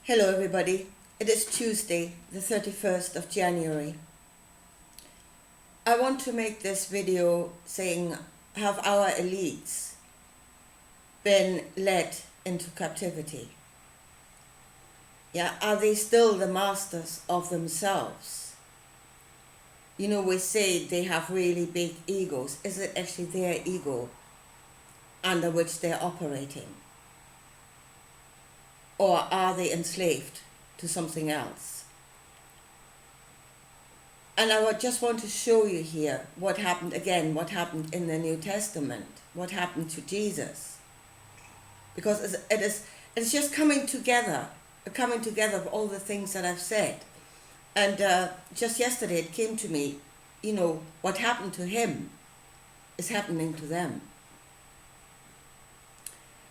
Hello everybody, it is Tuesday, the 31st of January. I want to make this video saying, have our elites been led into captivity? Yeah, are they still the masters of themselves? You know, we say they have really big egos. Is it actually their ego under which they're operating? Or are they enslaved to something else? And I just want to show you here what happened in the New Testament, what happened to Jesus. Because it's just coming together of all the things that I've said. And just yesterday it came to me, what happened to him is happening to them.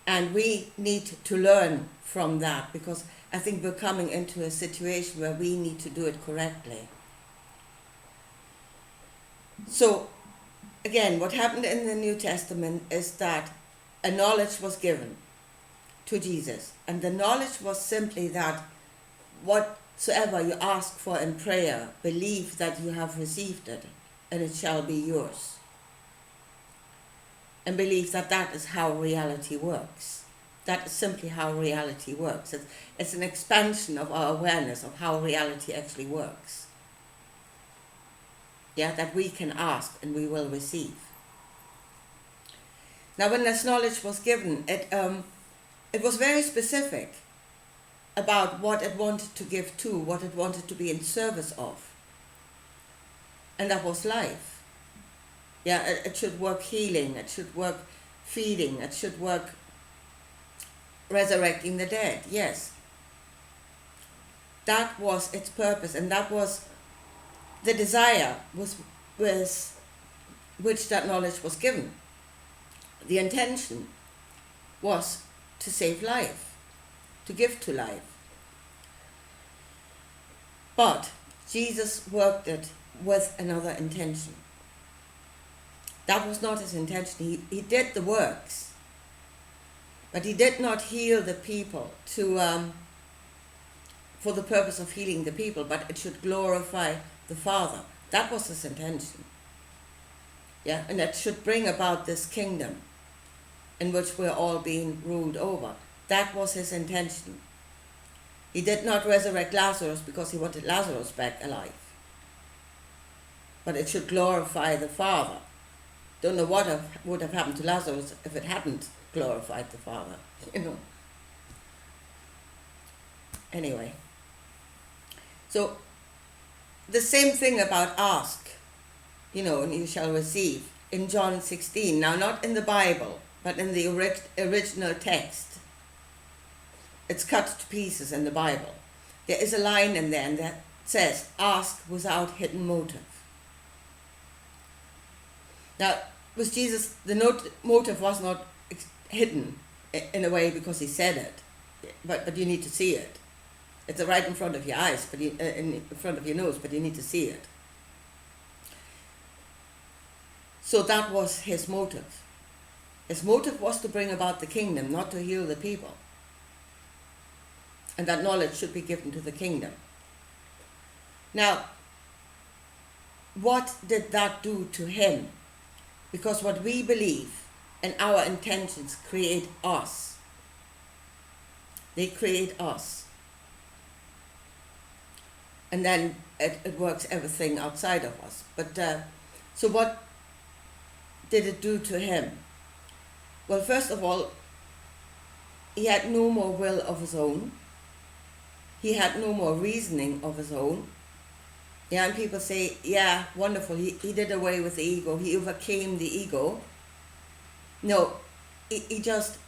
And we need to learn from that, because I think we're coming into a situation where we need to do it correctly. So, again, what happened in the New Testament is that a knowledge was given to Jesus. And the knowledge was simply that whatsoever you ask for in prayer, believe that you have received it, and it shall be yours. And believe that that is how reality works. That is simply how reality works. It's an expansion of our awareness of how reality actually works. Yeah, that we can ask and we will receive. Now, when this knowledge was given, it was very specific about what it wanted to give to, what it wanted to be in service of. And that was life. Yeah, it should work healing, it should work feeding, it should work resurrecting the dead, yes. That was its purpose, and that was the desire with which that knowledge was given. The intention was to save life, to give to life. But Jesus worked it with another intention. That was not his intention. He did the works, but he did not heal the people for the purpose of healing the people, but it should glorify the Father. That was his intention. Yeah, and it should bring about this kingdom in which we're all being ruled over. That was his intention. He did not resurrect Lazarus because he wanted Lazarus back alive, but it should glorify the Father. Don't know what would have happened to Lazarus if it hadn't glorified the Father, Anyway. So, the same thing about ask, and you shall receive, in John 16. Now, not in the Bible, but in the original text. It's cut to pieces in the Bible. There is a line in there that says, ask without hidden motive. Now, with Jesus, the motive was not hidden in a way because he said it, but you need to see it. It's right in front of your eyes, but in front of your nose, but you need to see it. So that was his motive. His motive was to bring about the kingdom, not to heal the people. And that knowledge should be given to the kingdom. Now, what did that do to him? Because what we believe and our intentions create us. They create us. And then it works everything outside of us. But so what did it do to him? Well, first of all, he had no more will of his own. He had no more reasoning of his own. Yeah, and people say, yeah, wonderful, he did away with the ego, he overcame the ego. No, he just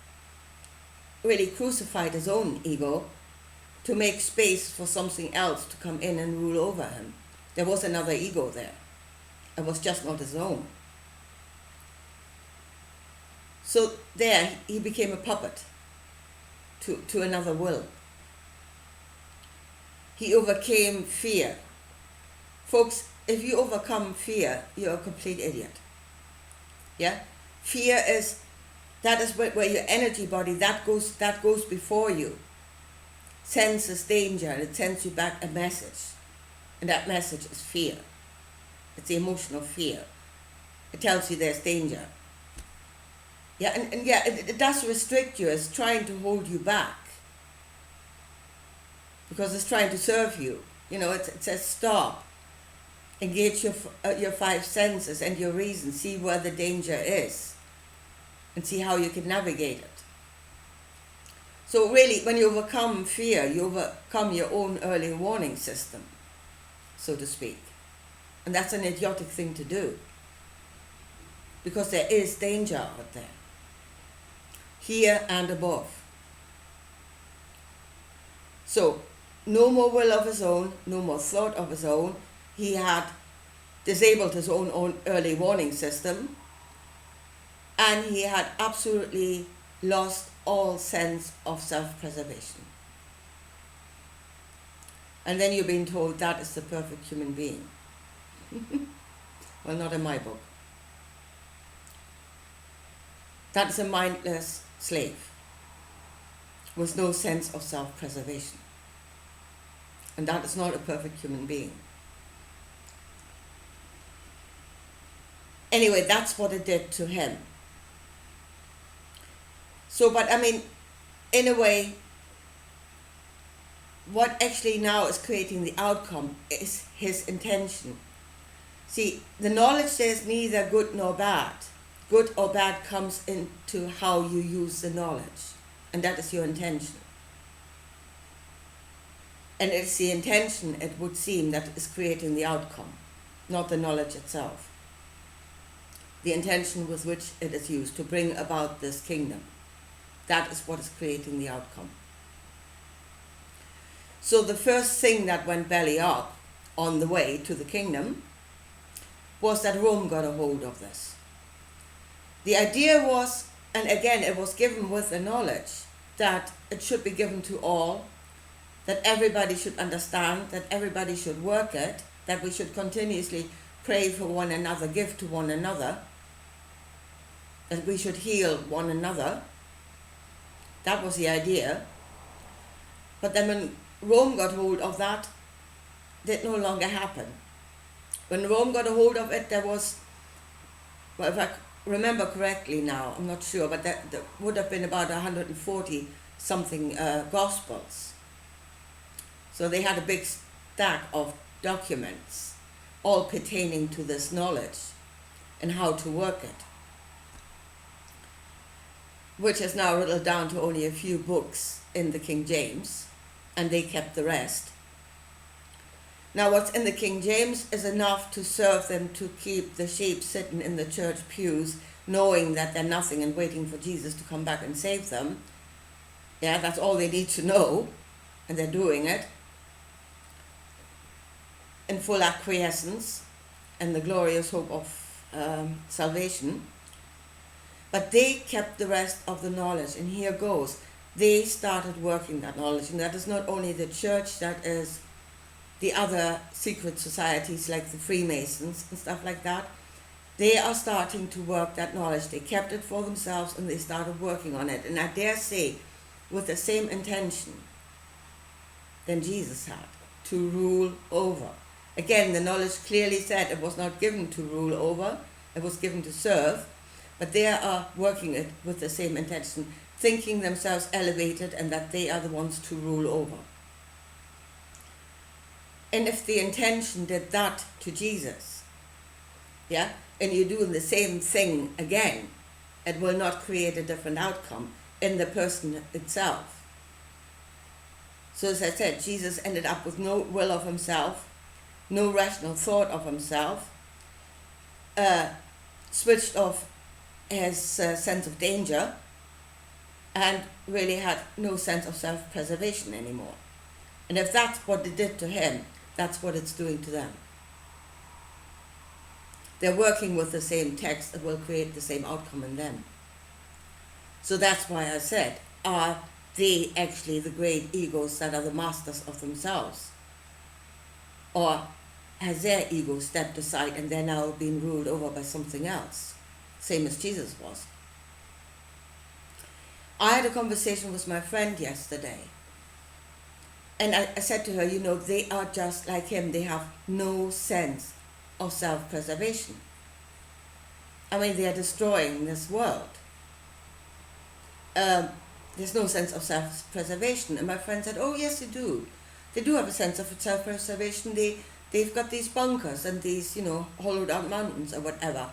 really crucified his own ego to make space for something else to come in and rule over him. There was another ego there. It was just not his own. So there, he became a puppet to another will. He overcame fear. Folks, if you overcome fear, you're a complete idiot. Yeah? Fear is where your energy body, that goes before you. senses danger and it sends you back a message. And that message is fear. It's the emotion of fear. It tells you there's danger. Yeah, and yeah, it does restrict you. It's trying to hold you back. Because it's trying to serve you. You know, it says stop. Engage your five senses and your reason. See where the danger is. And see how you can navigate it. So really, when you overcome fear, you overcome your own early warning system, so to speak. And that's an idiotic thing to do. Because there is danger out there. Here and above. So, no more will of his own, no more thought of his own. He had disabled his own early warning system. And he had absolutely lost all sense of self-preservation. And then you're being told that is the perfect human being. Well, not in my book. That is a mindless slave with no sense of self-preservation. And that is not a perfect human being. Anyway, that's what it did to him. So, but I mean, in a way, what actually now is creating the outcome is his intention. See, the knowledge says neither good nor bad. Good or bad comes into how you use the knowledge. And that is your intention. And it's the intention, it would seem, that is creating the outcome, not the knowledge itself. The intention with which it is used to bring about this kingdom. That is what is creating the outcome. So the first thing that went belly up on the way to the kingdom was that Rome got a hold of this. The idea was, and again it was given with the knowledge, that it should be given to all, that everybody should understand, that everybody should work it, that we should continuously pray for one another, give to one another, that we should heal one another. That was the idea. But then when Rome got hold of that, that no longer happen. When Rome got a hold of it, there was, well, if I remember correctly now, I'm not sure, but there would have been about 140 something Gospels. So they had a big stack of documents, all pertaining to this knowledge and how to work it, which is now whittled down to only a few books in the King James, and they kept the rest. Now what's in the King James is enough to serve them to keep the sheep sitting in the church pews, knowing that they're nothing and waiting for Jesus to come back and save them. Yeah, that's all they need to know, and they're doing it in full acquiescence and the glorious hope of salvation. But they kept the rest of the knowledge, and here goes. They started working that knowledge, and that is not only the church, that is the other secret societies like the Freemasons and stuff like that. They are starting to work that knowledge. They kept it for themselves and they started working on it. And I dare say, with the same intention than Jesus had, to rule over. Again, the knowledge clearly said it was not given to rule over, it was given to serve. But they are working it with the same intention, thinking themselves elevated and that they are the ones to rule over. And if the intention did that to Jesus, yeah, and you're doing the same thing again, it will not create a different outcome in the person itself. So as I said, Jesus ended up with no will of himself, no rational thought of himself, switched off his sense of danger, and really had no sense of self-preservation anymore. And if that's what it did to him, that's what it's doing to them. They're working with the same text that will create the same outcome in them. So that's why I said, are they actually the great egos that are the masters of themselves? Or has their ego stepped aside and they're now being ruled over by something else? Same as Jesus was. I had a conversation with my friend yesterday. And I said to her, they are just like him. They have no sense of self-preservation. I mean, they are destroying this world. There's no sense of self-preservation. And my friend said, oh, yes, they do. They do have a sense of self-preservation. They've got these bunkers and these, hollowed out mountains or whatever.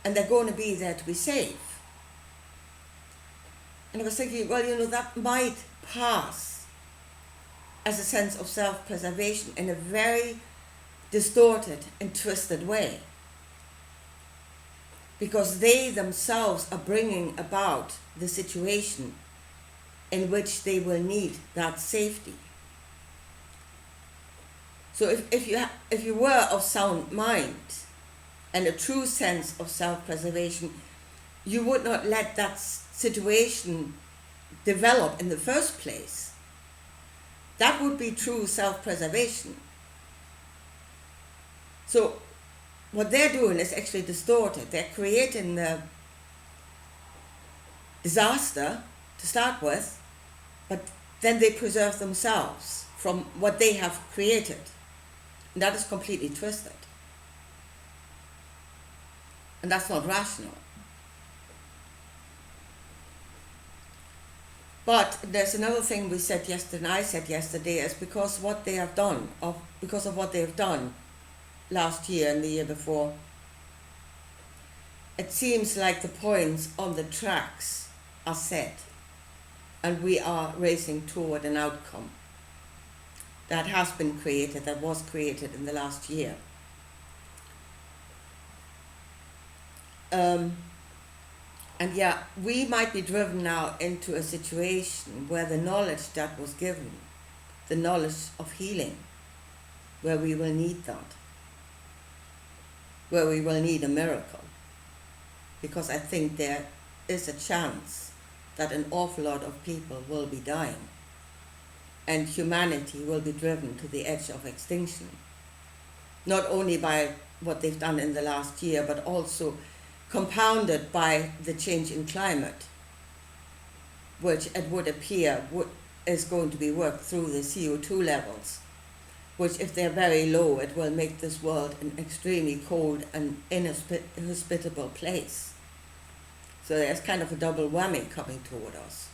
And they're going to be there to be safe. And I was thinking, well, that might pass as a sense of self-preservation in a very distorted and twisted way. Because they themselves are bringing about the situation in which they will need that safety. So if you were of sound mind and a true sense of self-preservation, you would not let that situation develop in the first place. That would be true self-preservation. So what they're doing is actually distorted. They're creating the disaster to start with, but then they preserve themselves from what they have created. And that is completely twisted. And that's not rational. But there's another thing we said yesterday, and I said yesterday, is because of what they have done last year and the year before. It seems like the points on the tracks are set, and we are racing toward an outcome that has been created, that was created in the last year. And yeah, we might be driven now into a situation where the knowledge that was given, the knowledge of healing, where we will need that, where we will need a miracle. Because I think there is a chance that an awful lot of people will be dying, and humanity will be driven to the edge of extinction. Not only by what they've done in the last year, but also compounded by the change in climate, which it would appear is going to be worked through the CO2 levels, which if they're very low, it will make this world an extremely cold and inhospitable place. So there's kind of a double whammy coming toward us.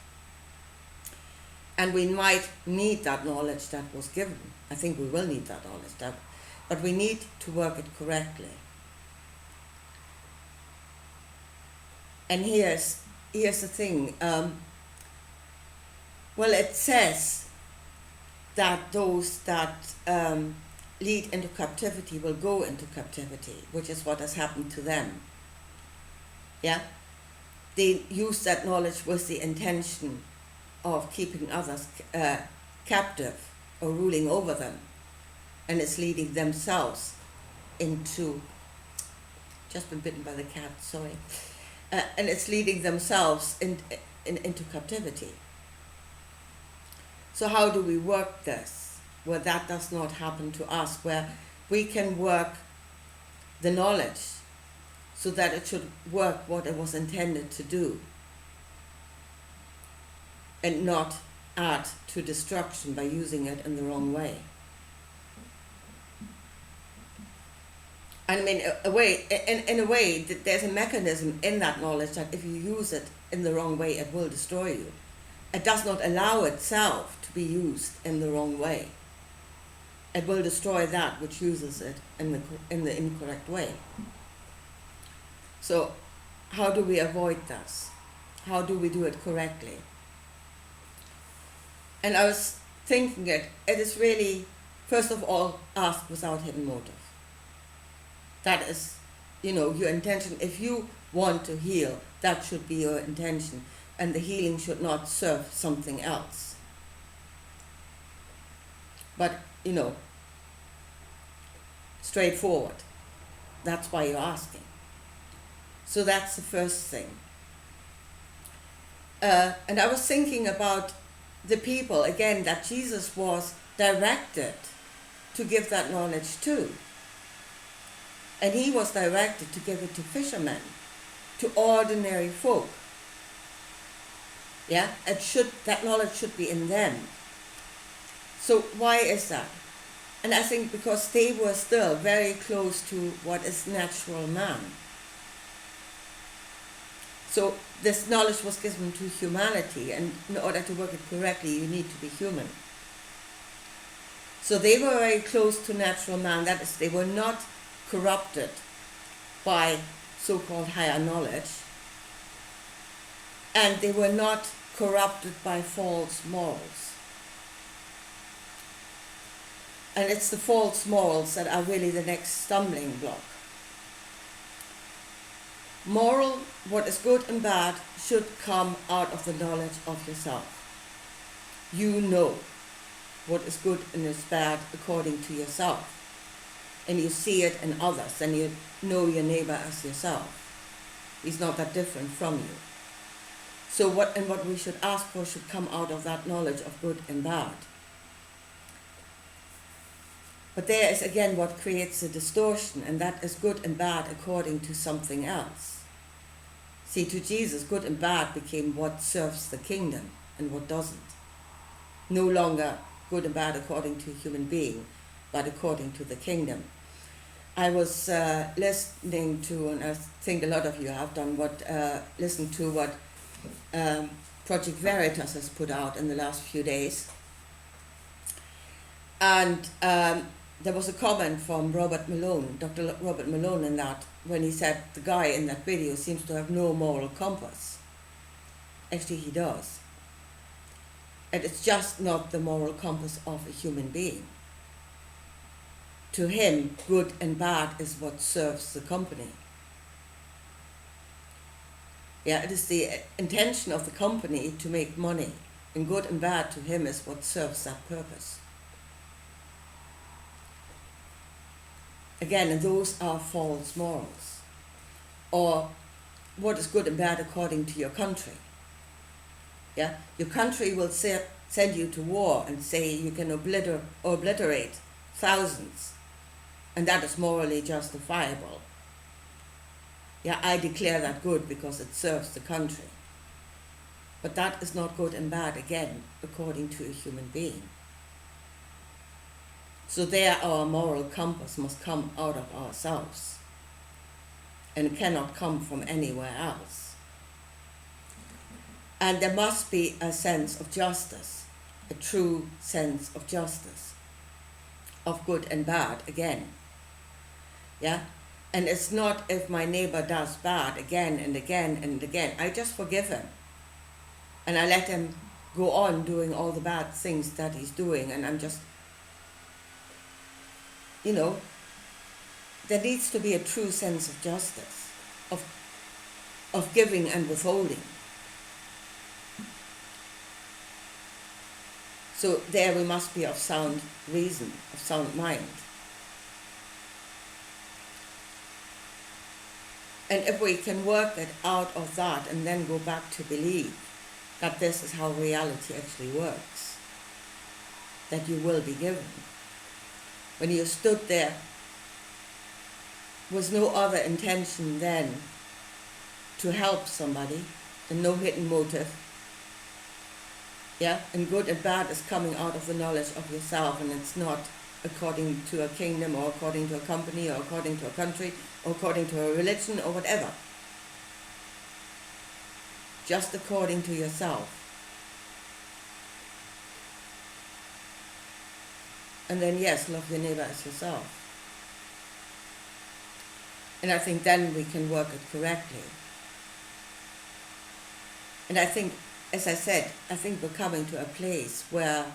And we might need that knowledge that was given. I think we will need that knowledge, but we need to work it correctly. And here's the thing. Well, it says that those that lead into captivity will go into captivity, which is what has happened to them. Yeah? They use that knowledge with the intention of keeping others captive or ruling over them. And it's leading themselves into, just been bitten by the cat, sorry. And it's leading themselves into captivity. So how do we work this, where that does not happen to us, where we can work the knowledge so that it should work what it was intended to do, and not add to destruction by using it in the wrong way? I mean, in a way, there's a mechanism in that knowledge that if you use it in the wrong way, it will destroy you. It does not allow itself to be used in the wrong way. It will destroy that which uses it in the incorrect way. So, how do we avoid this? How do we do it correctly? And I was thinking it is really, first of all, ask without hidden motive. That is, your intention. If you want to heal, that should be your intention. And the healing should not serve something else. But, straightforward. That's why you're asking. So that's the first thing. And I was thinking about the people, again, that Jesus was directed to give that knowledge to. And he was directed to give it to fishermen, to ordinary folk. Yeah, that knowledge should be in them. So why is that? And I think because they were still very close to what is natural man. So this knowledge was given to humanity, and in order to work it correctly, you need to be human. So they were very close to natural man, that is, they were not corrupted by so-called higher knowledge, and they were not corrupted by false morals. And it's the false morals that are really the next stumbling block. Moral, what is good and bad, should come out of the knowledge of yourself. You know what is good and is bad according to yourself. And you see it in others, and you know your neighbor as yourself. He's not that different from you. So what we should ask for should come out of that knowledge of good and bad. But there is again what creates a distortion, and that is good and bad according to something else. See, to Jesus, good and bad became what serves the kingdom and what doesn't. No longer good and bad according to a human being, but according to the kingdom. I was listening to, and I think a lot of you have done, listened to what Project Veritas has put out in the last few days. And there was a comment from Robert Malone, Dr. Robert Malone, in that, when he said the guy in that video seems to have no moral compass. Actually, he does. And it's just not the moral compass of a human being. To him, good and bad is what serves the company. Yeah, it is the intention of the company to make money, and good and bad to him is what serves that purpose. Again, and those are false morals. Or what is good and bad according to your country. Yeah, your country will send you to war and say you can obliterate thousands, and that is morally justifiable. Yeah, I declare that good because it serves the country. But that is not good and bad, again, according to a human being. So there our moral compass must come out of ourselves and cannot come from anywhere else. And there must be a sense of justice, a true sense of justice, of good and bad again. Yeah? And it's not if my neighbor does bad again and again and again. I just forgive him. And I let him go on doing all the bad things that he's doing, and I'm just, there needs to be a true sense of justice, of giving and withholding. So there we must be of sound reason, of sound mind. And if we can work it out of that and then go back to believe that this is how reality actually works, that you will be given. When you stood there with no other intention than to help somebody, and no hidden motive, yeah, and good and bad is coming out of the knowledge of yourself, and it's not according to a kingdom or according to a company or according to a country or according to a religion or whatever. Just according to yourself. And then yes, love your neighbor as yourself. And I think then we can work it correctly. And I think, as I said, I think we're coming to a place where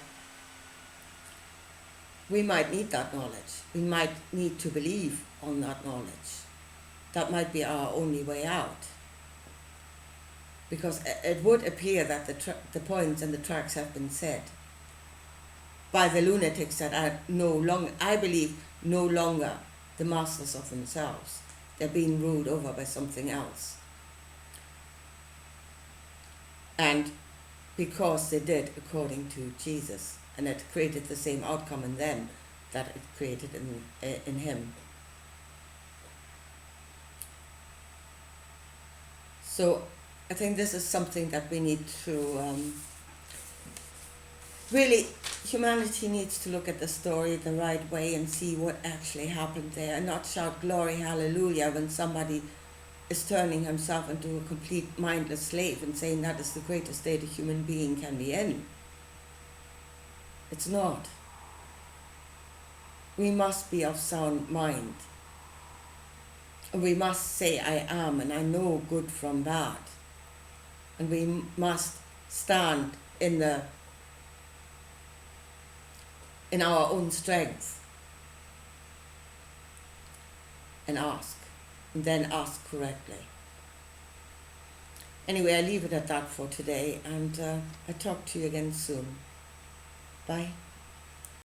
we might need that knowledge. We might need to believe on that knowledge. That might be our only way out. Because it would appear that the points and the tracks have been set by the lunatics that are no longer, I believe, no longer the masters of themselves. They're being ruled over by something else. And because they did according to Jesus, and it created the same outcome in them that it created in him. So I think this is something that we need to really humanity needs to look at the story the right way and see what actually happened there, and not shout glory hallelujah when somebody is turning himself into a complete mindless slave and saying that is the greatest state a human being can be in. It's not. We must be of sound mind. And we must say I am and I know good from bad. And we must stand in our own strength and ask, and then ask correctly. Anyway, I leave it at that for today, and I talk to you again soon. Bye.